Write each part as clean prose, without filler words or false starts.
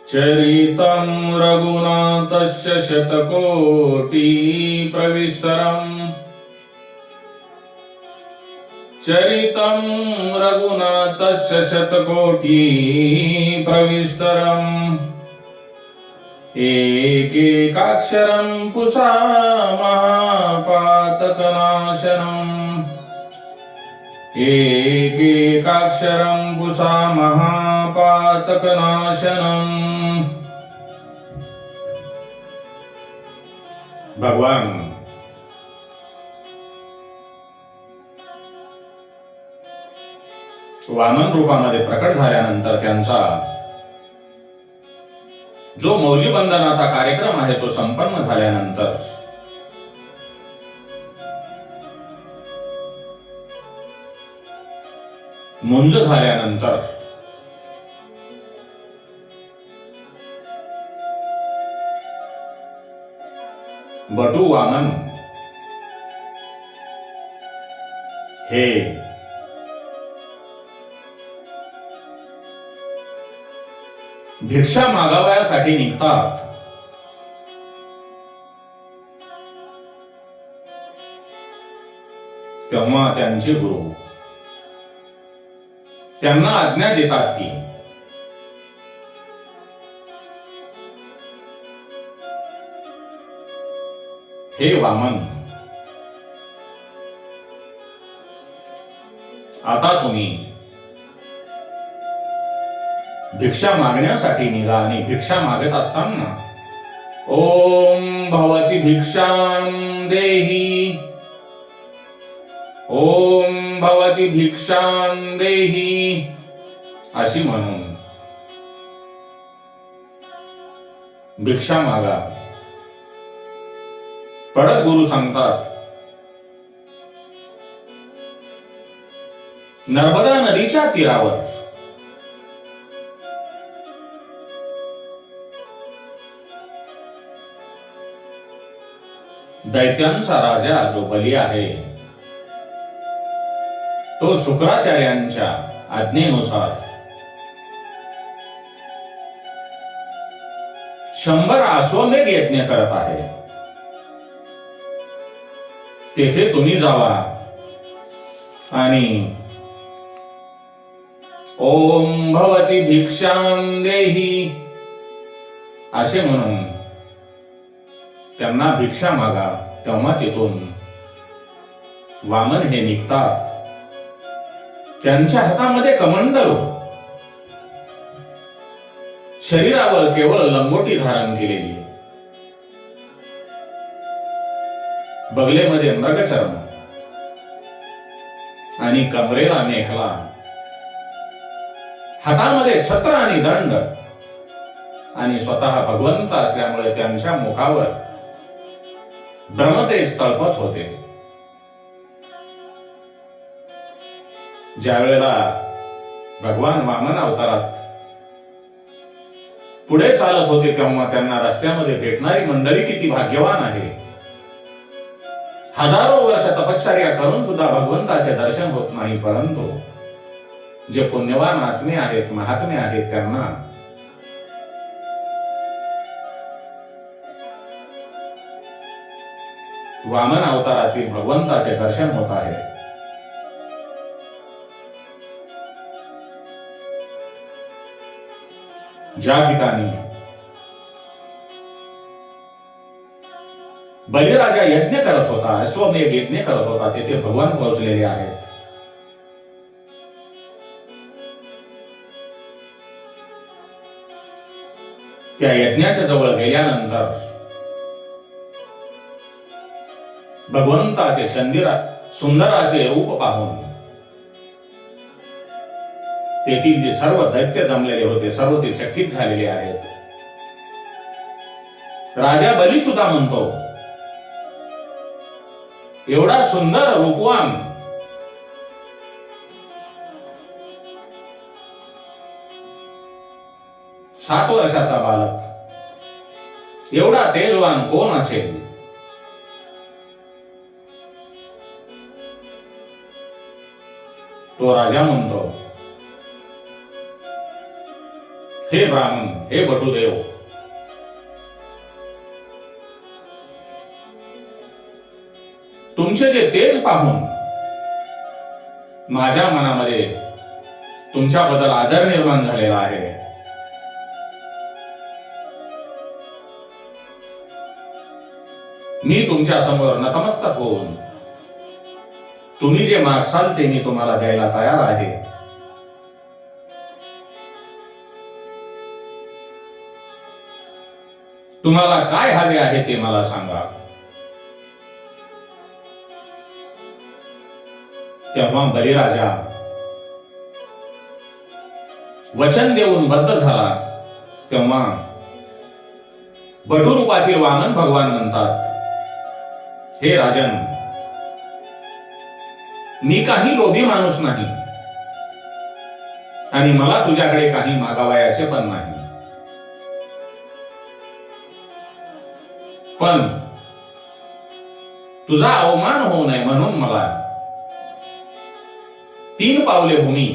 चरितं रघुनाथस्य शतकोटि प्रविस्तरम् चरितं रघुनाथस्य शतकोटि प्रविस्तरम् एकैकाक्षरं पुंसा महापातकनाशनम् एकैकाक्षरं पुंसा महापातकनाशनम्। भगवान वामन रूपामध्ये प्रकट झाल्यानंतर त्यांचा जो मौजी बंधनाचा कार्यक्रम आहे तो संपन्न झाल्यानंतर मुंज झाल्यानंतर बटू वामन हे भिक्षा मागावयासाठी निघतात। तेव्हा त्यांचे गुरु त्यांना आज्ञा देतात की हे वामन, आता तुम्ही भिक्षा मागण्यासाठी निघा आणि भिक्षा मागत असताना ओम भवती भिक्षां देहि, ओम भवती भिक्षां देहि अशी म्हणून भिक्षा मागा। परत गुरु सांगतात, नर्मदा नदीच्या तीरावर दैत्यांचा राजा जो बली आहे तो शुक्राचार्यांच्या आज्ञेनुसार 100 अश्वमेध यज्ञ करत आहे। तेथे तुम्ही जावा आणि ओम भवती भिक्षां देहि असे म्हणून त्यांना भिक्षा मागा। तेव्हा तिथून वामन हे निघतात। त्यांच्या हातामध्ये कमंडल, शरीरावर केवळ लंगोटी धारण केलेली, बगलेमध्ये मृगचर्म आणि कमरेला मेखला, हातामध्ये छत्र आणि दंड आणि स्वतः भगवंत असल्यामुळे त्यांच्या मुखावर ब्रह्मतेज तळपत होते। ज्या वेळेला भगवान वामन अवतारात पुढे चालत होते तेव्हा त्यांना रस्त्यामध्ये भेटणारी मंडळी किती भाग्यवान आहे। हजारो वर्ष तपश्चर्या करून सुद्धा भगवंताचे दर्शन होत नाही, परंतु जे पुण्यवान आत्मे आहेत, महात्मे आहेत, त्यांना वामन अवतारातील भगवंताचे दर्शन होत आहे। ज्या ठिकाणी बलिराजा यज्ञ करत होता, अश्वमेध यज्ञ करत होता, तेथे भगवान पोहोचलेले आहेत। त्या यज्ञाच्या जवळ गेल्यानंतर भगवंताचे सुंदर असे रूप पाहून तेथील जे सर्व दैत्य जमलेले होते सर्व ते चकित झालेले आहेत। राजा बली सुद्धा म्हणतो, एवढा सुंदर रूपवान सात वर्षाचा बालक एवढा तेजवान कोण असेल? तो राजा म्हणतो, हे ब्राह्मण, हे बटुदेव, तुमचे जे तेज पाहून माझ्या मनामध्ये तुमच्याबद्दल आदर निर्माण झालेला आहे. मी तुमच्या समोर नतमस्तक होऊन तुम्ही जे मागसाल ते मी तुम्हाला द्यायला तयार आहे. तुम्हाला काय हवे आहे ते मला सांगा. तेव्हा बलिराजा वचन देऊन बद्ध झाला. तेव्हा बटू रूपातील वामन भगवान म्हणतात, हे राजन, मी काही लोभी माणूस नाही आणि मला तुझ्याकडे काही मागावयाचे पण नाही. पण तुझा अवमान होऊ नये म्हणून मला 3 पावले भूमी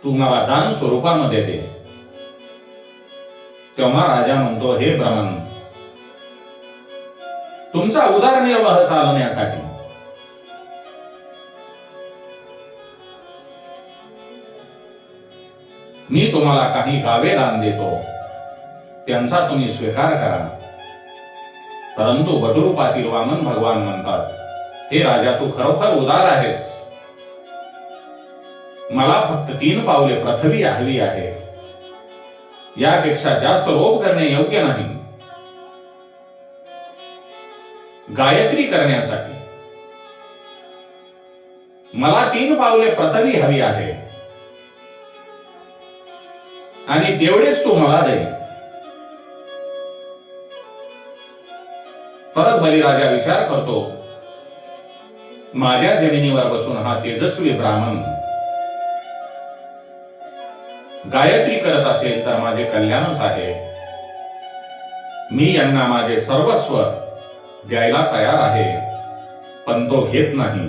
तू मला दान स्वरूपामध्ये दे. तेव्हा राजा म्हणतो, हे ब्राह्मण, तुमचा उदरनिर्वाह चालवण्यासाठी मी तुम्हाला काही गावे दान देतो, त्यांचा तुम्ही स्वीकार करा. परंतु बटुरूपातील वामन भगवान म्हणतात, हे राजा, तू खरोखर उदार आहेस. मला फक्त 3 पावले पृथ्वी हवी आहे. यापेक्षा जास्त लोभ करणे योग्य नाही. गायत्री करण्यासाठी मला 3 पावले पृथ्वी हवी आहे आणि तेवढेच तू मला दे. परत बलिराजा विचार करतो, माझ्या जमिनीवर बसून हा तेजस्वी ब्राह्मण गायत्री करत असेल तर माझे कल्याणच आहे. मी यांना माझे सर्वस्व द्यायला तयार आहे, पण तो घेत नाही.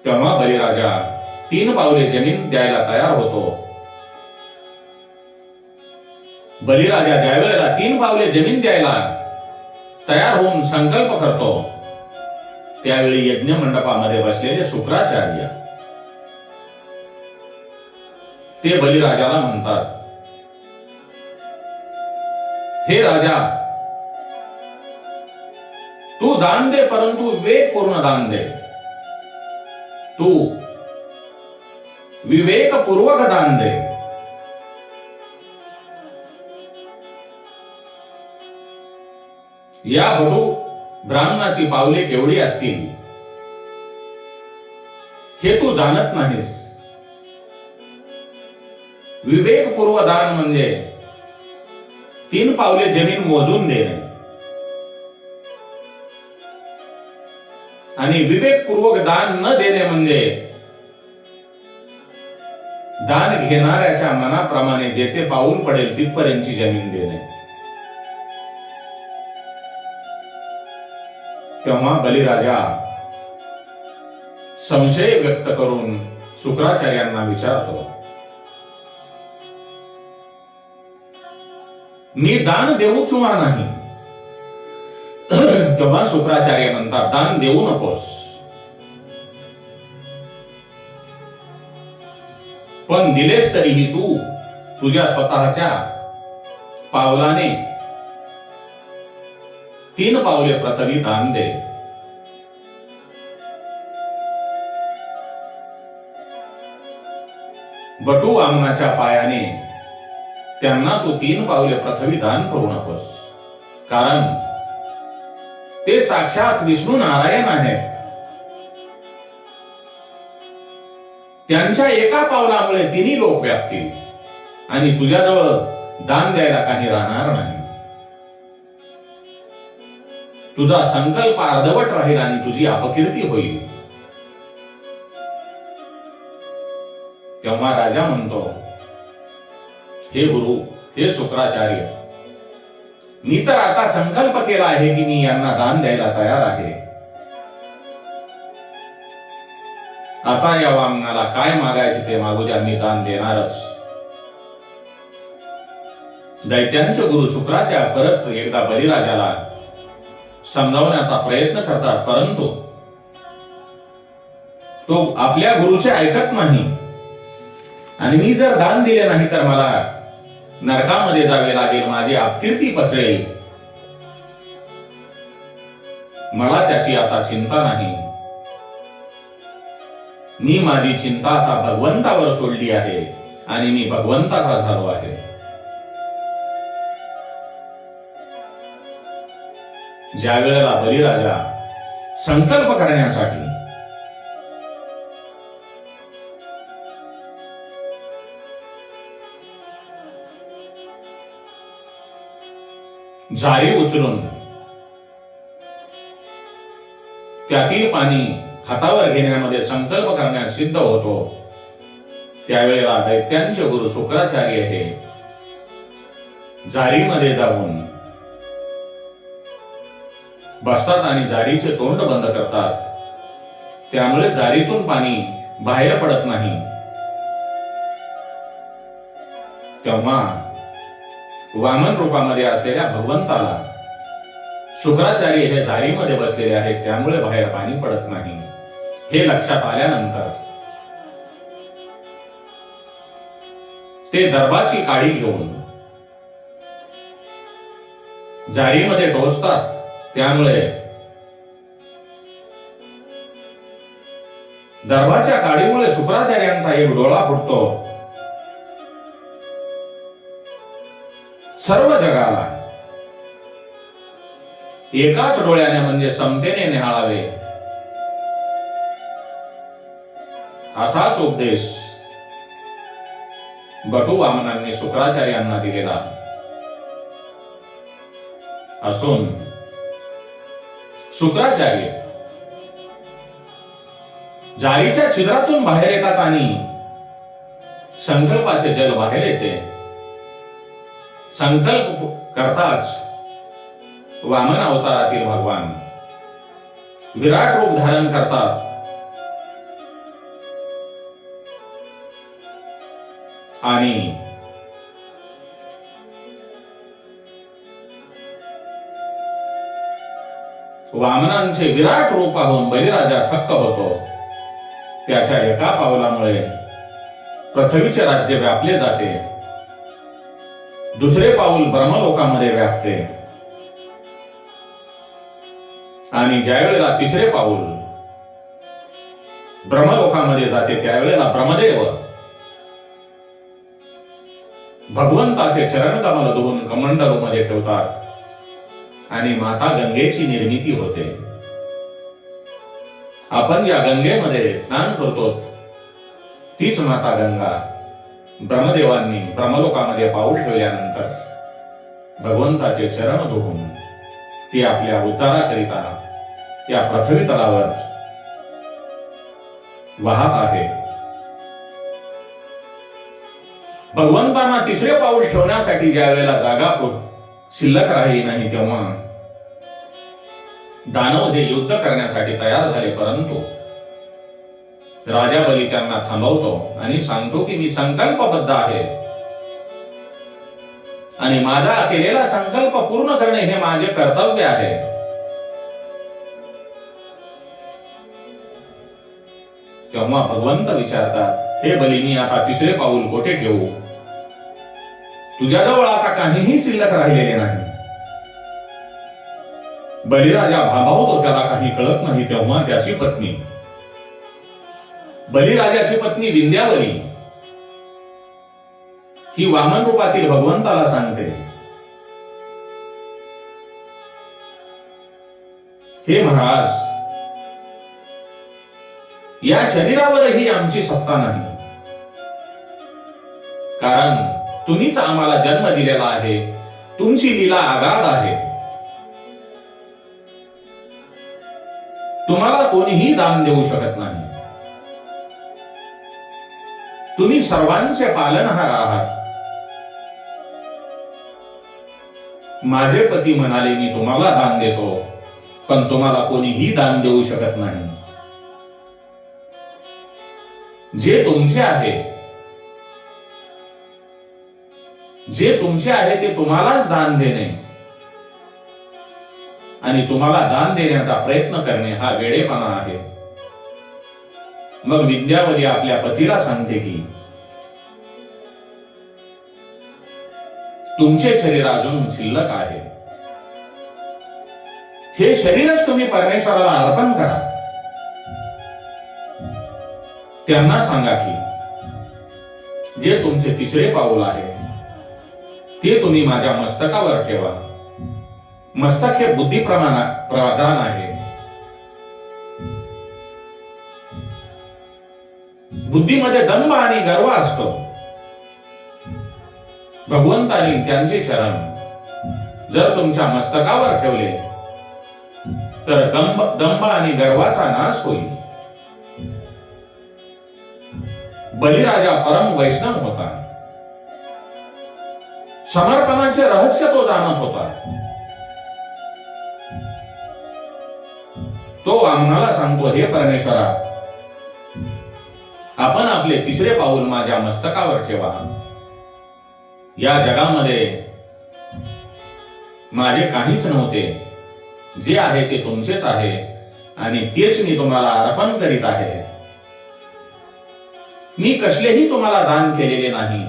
तेव्हा बलिराजा 3 पावले जमीन द्यायला तयार होतो. बलिराजा ज्या वेळेला 3 पावले जमीन द्यायला तयार होऊन संकल्प करतो, त्यावेळी यज्ञ मंडपामध्ये बसलेले शुक्राचार्य ते बलिराजाला म्हणतात, हे राजा, तू दान दे, परंतु विवेकपूर्ण दान दे. तू विवेकपूर्वक दान दे. या बटू ब्राह्मणाची पावले केवढी असतील हे तू जाणत नाहीस. विवेकपूर्व दान म्हणजे 3 पावले जमीन मोजून देणे आणि विवेकपूर्वक दान न देणे म्हणजे दान घेणाऱ्याच्या मनाप्रमाणे जेथे पाऊल पडेल तिथपर्यंतची जमीन देणे. तेव्हा बलिराजा संशय व्यक्त करून शुक्राचार्यांना विचारतो, मी दान देऊ किंवा नाही? तेव्हा शुक्राचार्य म्हणतात, दान देऊ नकोस, पण दिलेस तरीही तू तुझ्या स्वतःच्या पावलाने 3 पावले पृथ्वी दान दे. बटू वामनाच्या पायाने त्यांना तू 3 पावले पृथ्वी दान करू नकोस, कारण ते साक्षात विष्णू नारायण आहेत. त्यांच्या एका पावलामुळे 3 लोक व्यापतील आणि तुझ्याजवळ दान द्यायला काही राहणार नाही. तुझा संकल्प अर्धवट राहील आणि तुझी अपकीर्ती होईल. तेव्हा राजा म्हणतो, हे गुरु, हे शुक्राचार्य, मी तर आता संकल्प केला आहे की मी यांना दान द्यायला तयार आहे. आता या वामनाला काय मागायचे ते मागू द्या, मी दान देणारच. दैत्यांचे गुरु शुक्राचार्य परत एकदा बलिराजाला समजावण्याचा प्रयत्न करतात, परंतु तो आपल्या गुरुचे ऐकत नाही. आणि मी जर दान दिले नाही तर मला नरकामध्ये जावे लागेल, माझी अपकीर्ती पसरेल. मला त्याची आता चिंता नाही. मी माझी चिंता आता भगवंतावर सोडली आहे आणि मी भगवंताचा झालो आहे. ज्या वेळेला बलिराजा संकल्प करण्यासाठी जारी उचलून त्यातील पाणी हातावर घेण्यामध्ये संकल्प करण्यास सिद्ध होतो, त्यावेळेला दैत्यांचे गुरु शुक्राचार्य हे जारीमध्ये जाऊन बसतात आणि जारीचे तोंड बंद करतात. त्यामुळे जारीतून पाणी बाहेर पडत नाही. तेव्हा वामन रूपामध्ये असलेल्या भगवंताला शुक्राचार्य हे जारीमध्ये बसलेले आहेत, त्यामुळे बाहेर पाणी पडत नाही हे लक्षात आल्यानंतर ते दर्भाची काडी घेऊन जारीमध्ये टोचतात. त्यामुळे दर्भाच्या काडीमुळे शुक्राचार्यांचा एक डोळा फुटतो. सर्व जगाला एकाच डोळ्याने म्हणजे समतेने निहाळावे असाच उपदेश बटू वामनांनी शुक्राचार्यांना दिलेला असून शुक्राचार्य जारीच्या छिद्रातून बाहेर येतात आणि संकल्पाचे जल बाहेर येते. संकल्प करताच वामन अवतारातील भगवान विराट रूप धारण करतात आणि वामनांचे विराट रूप पाहून बलिराजा थक्क होतो. त्याच्या एका पावलामुळे पृथ्वीचे राज्य व्यापले जाते. दुसरे पाऊल ब्रह्मलोकामध्ये व्यापते आणि ज्या वेळेला तिसरे पाऊल ब्रह्मलोकामध्ये जाते त्यावेळेला ब्रह्मदेव भगवंताचे चरण कमल धुवून कमंडलूमध्ये ठेवतात आणि माता गंगेची निर्मिती होते. आपण या गंगेमध्ये स्नान करतो तीच माता गंगा ब्रह्मदेवांनी ब्रह्मलोकामध्ये पाऊल ठेवल्यानंतर भगवंताचे चरण धुवून ती आपल्या उद्धाराकरिता या पृथ्वी तलावर वाहत आहे. भगवंतांना तिसरे पाऊल ठेवण्यासाठी ज्या वेळेला जागा शिल्लक राहिली नाही तेव्हा दानव हे युद्ध करण्यासाठी तयार झाले, परंतु राजा बली त्यांना थांबवतो आणि सांगतो की मी संकल्पबद्ध आहे आणि माझा केलेला संकल्प पूर्ण करणे हे माझे कर्तव्य आहे. तेव्हा भगवंत विचारतात, हे बली मी आता तिसरे पाऊल कोठे ठेवू? तुझ्याजवळ आता काहीही शिल्लक राहिलेले नाही. बलिराजा भांबावतो, त्याला काही कळत नाही. तेव्हा त्याची पत्नी बलिराजाची पत्नी विंध्यावली ही वामन रूपातील भगवंताला सांगते, हे महाराज, या शरीरावरही आमची सत्ता नाही, कारण तुम्हीच आम्हाला जन्म दिलेला आहे. तुमची लीला अगाध आहे. तुम्हाला कोणीही दान देऊ शकत नाही. तुम्ही सर्वांचे पालनहार आहात. माझे पती म्हणाले, मी तुम्हाला दान देतो, पण तुम्हाला कोणीही दान देऊ शकत नाही. जे तुमचे आहे, जे तुमचे आहे ते तुम्हालाच दान देणे आणि तुम्हाला दान देण्याचा प्रयत्न करणे हा वेडेपणा आहे. मग विद्यावली आपल्या पतीला सांगते की तुमचे शरीर अजून शिल्लक आहे, हे शरीरच तुम्ही परमेश्वराला अर्पण करा. त्यांना सांगा की जे तुमचे तिसरे पाऊल आहे ते तुम्ही माझ्या मस्तकावर ठेवा. मस्तक हे बुद्धी प्रधान आहे. बुद्धीमध्ये दंभ आणि गर्व असतो. भगवंतांनी त्यांचे चरण जर तुमच्या मस्तकावर ठेवले तर दंभ आणि गर्वाचा नाश होईल. बलिराजा परम वैष्णव होता. समर्पणाचे रहस्य तो जाणत होता. तो वामनाला सांगतो, हे परमेश्वरा, आपण आपले तिसरे पाऊल माझ्या मस्तकावर ठेवा. या जगामध्ये माझे काहीच नव्हते, जे आहे ते तुमचेच आहे आणि तेच मी तुम्हाला अर्पण करीत आहे. मी कसलेही तुम्हाला दान केलेले नाही.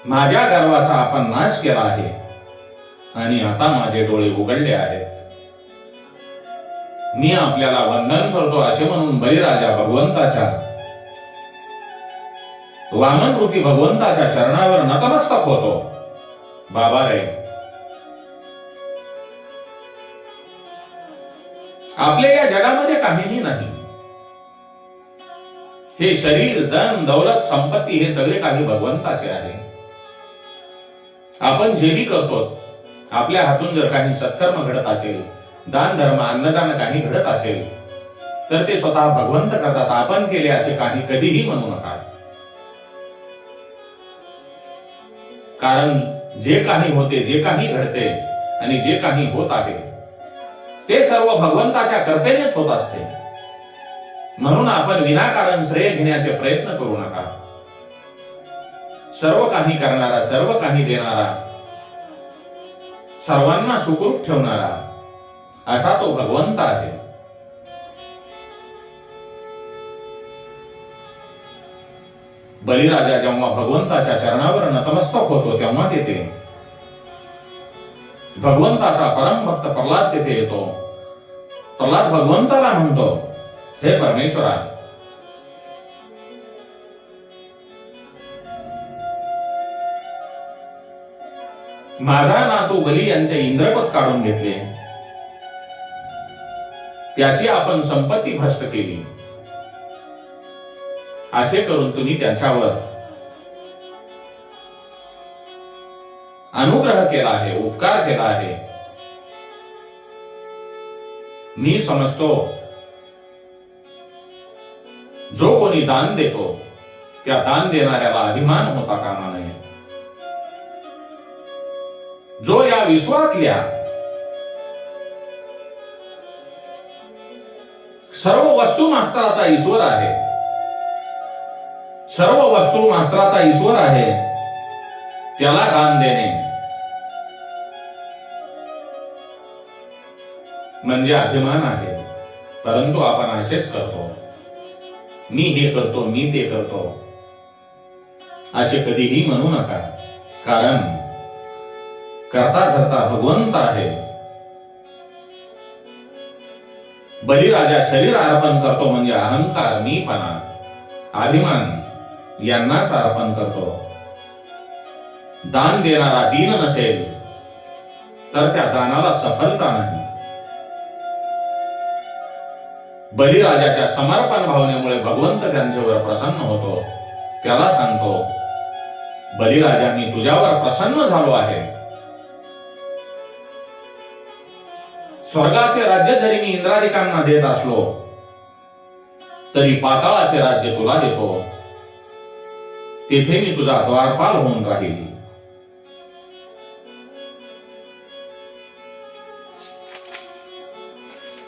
माझ्या गर्वाचा आपण नाश केला आहे आणि आता माझे डोळे उघडले आहेत. मी आपल्याला वंदन करतो असे म्हणून बलिराजा भगवंताच्या वामन रूपी भगवंताच्या चरणावर नतमस्तक होतो. बाबा रे, आपल्या या जगामध्ये काहीही नाही. हे शरीर, धन, दौलत, संपत्ती हे सगळे काही भगवंताचे आहे. आपण जे बी करतो, आपल्या हातून जर काही सत्कर्म घडत असेल, दान धर्म अन्नदान काही घडत असेल तर ते स्वतः भगवंत करतात. आपण केले असे काही कधीही म्हणू नका. कारण जे काही होते, जे काही घडते आणि जे काही होत आहे ते सर्व भगवंताच्या कृपेनेच होत असते. म्हणून आपण विनाकारण श्रेय घेण्याचे प्रयत्न करू नका. सर्व काही करणारा, सर्व काही देणारा, सर्वांना सुखरूप ठेवणारा असा तो भगवंत आहे. बलिराजा जेव्हा भगवंताच्या चरणावर नतमस्तक होतो तेव्हा तेथे भगवंताचा परम भक्त प्रल्हाद तेथे येतो. प्रल्हाद भगवंताला म्हणतो, हे परमेश्वरा, माझा नातू बली यांचे इंद्रपद काढून घेतले, त्याची आपण संपत्ती भ्रष्ट केली. असे करून तुम्ही त्यांच्यावर अनुग्रह केला आहे, उपकार केला आहे. मी समजतो जो कोणी दान देतो त्या दान देणाऱ्याला अभिमान होता कामा नये. जो या विश्वातल्या सर्व वस्तू मास्त्राचा ईश्वर आहे, सर्व वस्तू मास्त्राचा ईश्वर आहे, त्याला दान देणे म्हणजे अभिमान आहे. परंतु आपण असेच करतो, मी हे करतो, मी ते करतो असे कधीही म्हणू नका. कारण करता करता भगवंत आहे. बलिराजा शरीर अर्पण करतो म्हणजे अहंकार, मीपणा, अभिमान यांनाच अर्पण करतो. दान देणारा दीन नसेल तर त्या दानाला सफलता नाही. बलिराजाच्या समर्पण भावनेमुळे भगवंत त्यांच्यावर प्रसन्न होतो. त्याला सांगतो, बलिराजा, मी तुझ्यावर प्रसन्न झालो आहे. स्वर्गाचे राज्य जरी मी इंद्रादिकांना देत असलो तरी पाताळाचे राज्य तुला देतो. तेथे मी तुझा द्वारपाल होऊन राहील.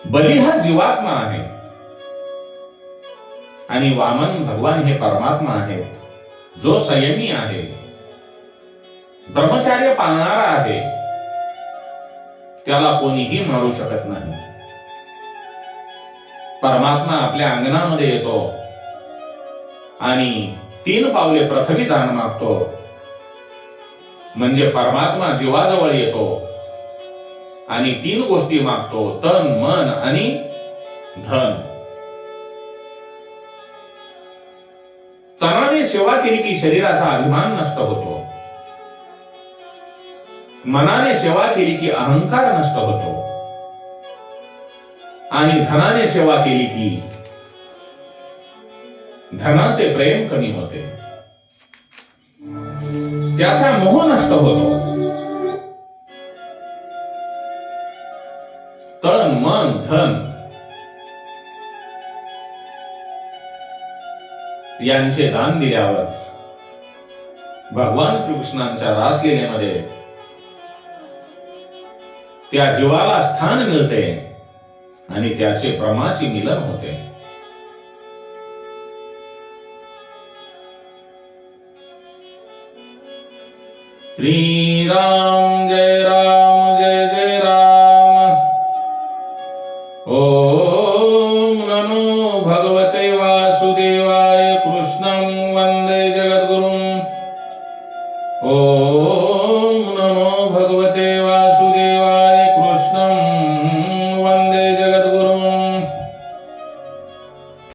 बली हा जीवात्मा आहे. आणि वामन भगवान हे परमात्मा आहेत, जो संयमी आहे, ब्रह्मचार्य पाळणारा आहे, त्याला कोणीही मारू शकत नाही. परमात्मा आपल्या अंगणामध्ये येतो आणि 3 पावले पृथ्वी दान मागतो. म्हणजे परमात्मा जीवाजवळ येतो आणि 3 गोष्टी मागतो, तन, मन आणि धन. तनाने सेवा केली की शरीराचा अभिमान नष्ट होतो. मनाने सेवा केली की अहंकार नष्ट होतो. आणि धनाने सेवा केली की धनाचे प्रेम कमी होते, त्याचा मोह नष्ट होतो. तन, मन, धन यांचे दान दिल्यावर भगवान श्रीकृष्णांच्या रासलीलेमध्ये त्या जीवाला स्थान मिळते आणि त्याचे ब्रह्माशी मिलन होते. श्री राम जय राम. ओम नमो भगवते वासुदेवाय. कृष्णं वंदे जगद्गुरुं. ओम